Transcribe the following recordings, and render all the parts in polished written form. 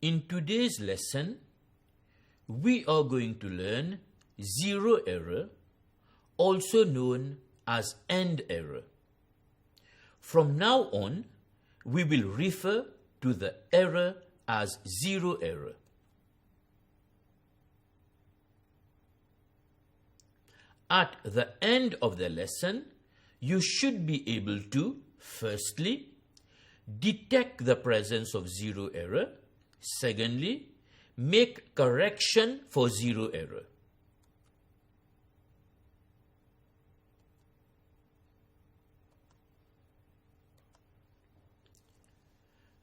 In today's lesson, we are going to learn zero error, also known as end error. From now on, we will refer to the error as zero error. At the end of the lesson, you should be able to, firstly, detect the presence of zero error. Secondly, make correction for zero error.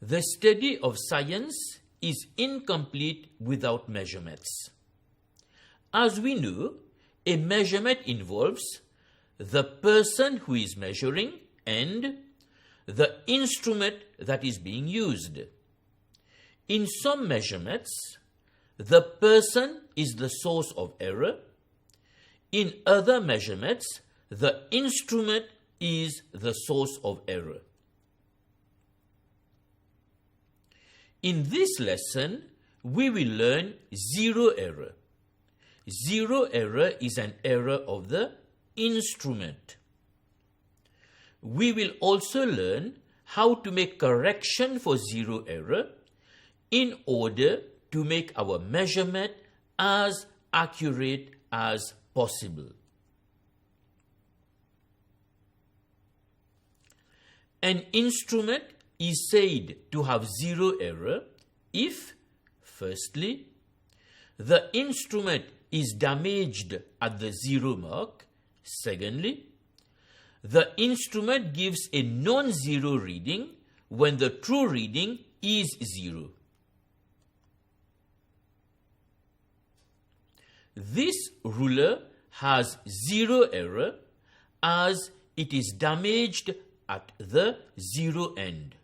The study of science is incomplete without measurements. As we know, a measurement involves the person who is measuring and the instrument that is being used. In some measurements, the person is the source of error. In other measurements, the instrument is the source of error. In this lesson, we will learn zero error. Zero error is an error of the instrument. We will also learn how to make correction for zero error in order to make our measurement as accurate as possible. An instrument is said to have zero error if, firstly, the instrument is damaged at the zero mark. Secondly, the instrument gives a non-zero reading when the true reading is zero. This ruler has zero error as it is damaged at the zero end.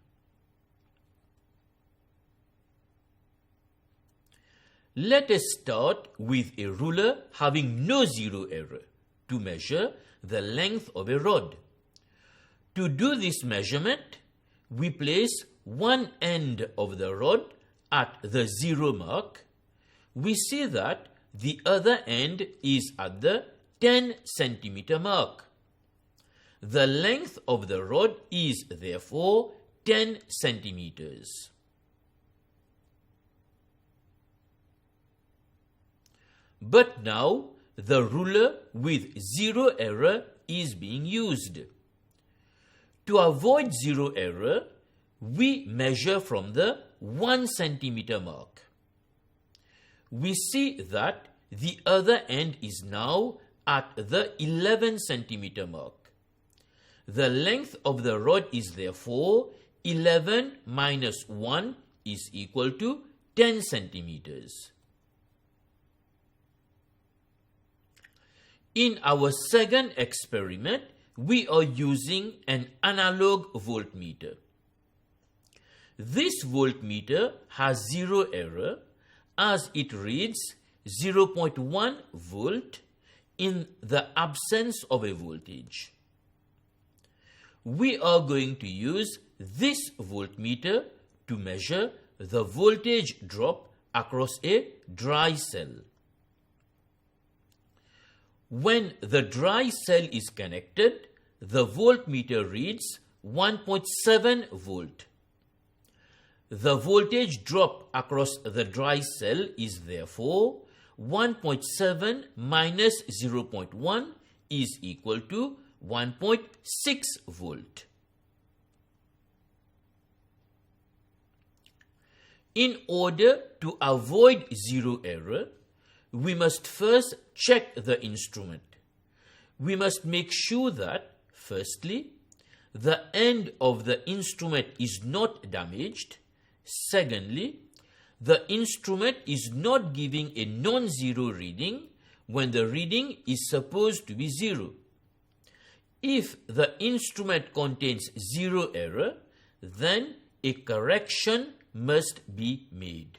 Let us start with a ruler having no zero error to measure the length of a rod. To do this measurement, we place one end of the rod at the zero mark. We see that the other end is at the 10 centimeter mark. The length of the rod is therefore 10 centimeters. But now the ruler with zero error is being used. To avoid zero error, we measure from the 1 centimeter mark. We see that the other end is now at the 11 centimeter mark. The length of the rod is therefore 11 minus 1 is equal to 10 centimeters. In our second experiment, we are using an analog voltmeter. This voltmeter has zero error as it reads 0.1 volt in the absence of a voltage. We are going to use this voltmeter to measure the voltage drop across a dry cell. When the dry cell is connected, the voltmeter reads 1.7 volt. The voltage drop across the dry cell is therefore 1.7 minus 0.1 is equal to 1.6 volt. In order to avoid zero error, we must first check the instrument. We must make sure that, firstly, the end of the instrument is not damaged. Secondly, the instrument is not giving a non-zero reading when the reading is supposed to be zero. If the instrument contains zero error, then a correction must be made.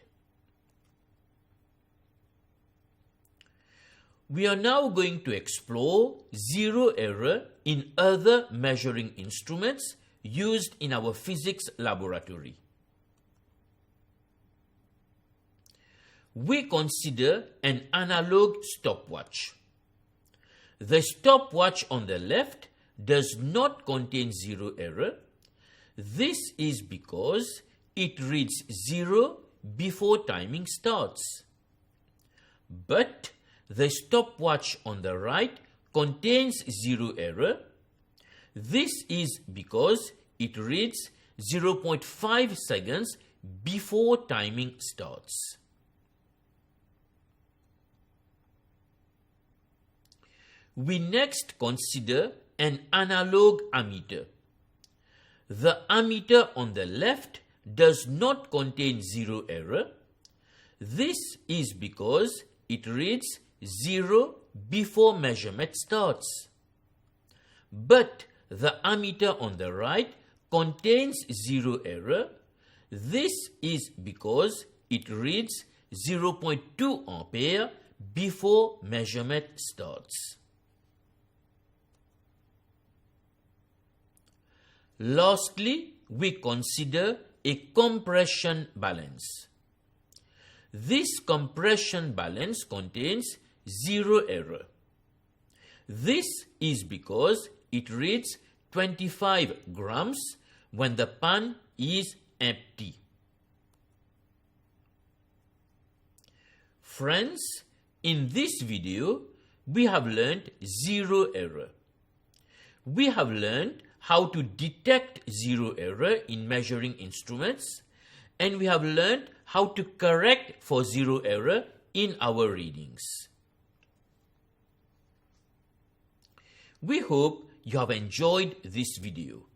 We are now going to explore zero error in other measuring instruments used in our physics laboratory. we consider an analog stopwatch. The stopwatch on the left does not contain zero error. This is because it reads 0 before timing starts. But the stopwatch on the right contains zero error. This is because it reads 0.5 seconds before timing starts. We next consider an analog ammeter. The ammeter on the left does not contain zero error. This is because it reads 0 before measurement starts. But the ammeter on the right contains zero error. This is because it reads 0.2 ampere before measurement starts. Lastly, we consider a compression balance. This compression balance contains zero error. This is because it reads 25 grams when the pan is empty. Friends, in this video, we have learned zero error. We have learned how to detect zero error in measuring instruments, and we have learned how to correct for zero error in our readings. We hope you have enjoyed this video.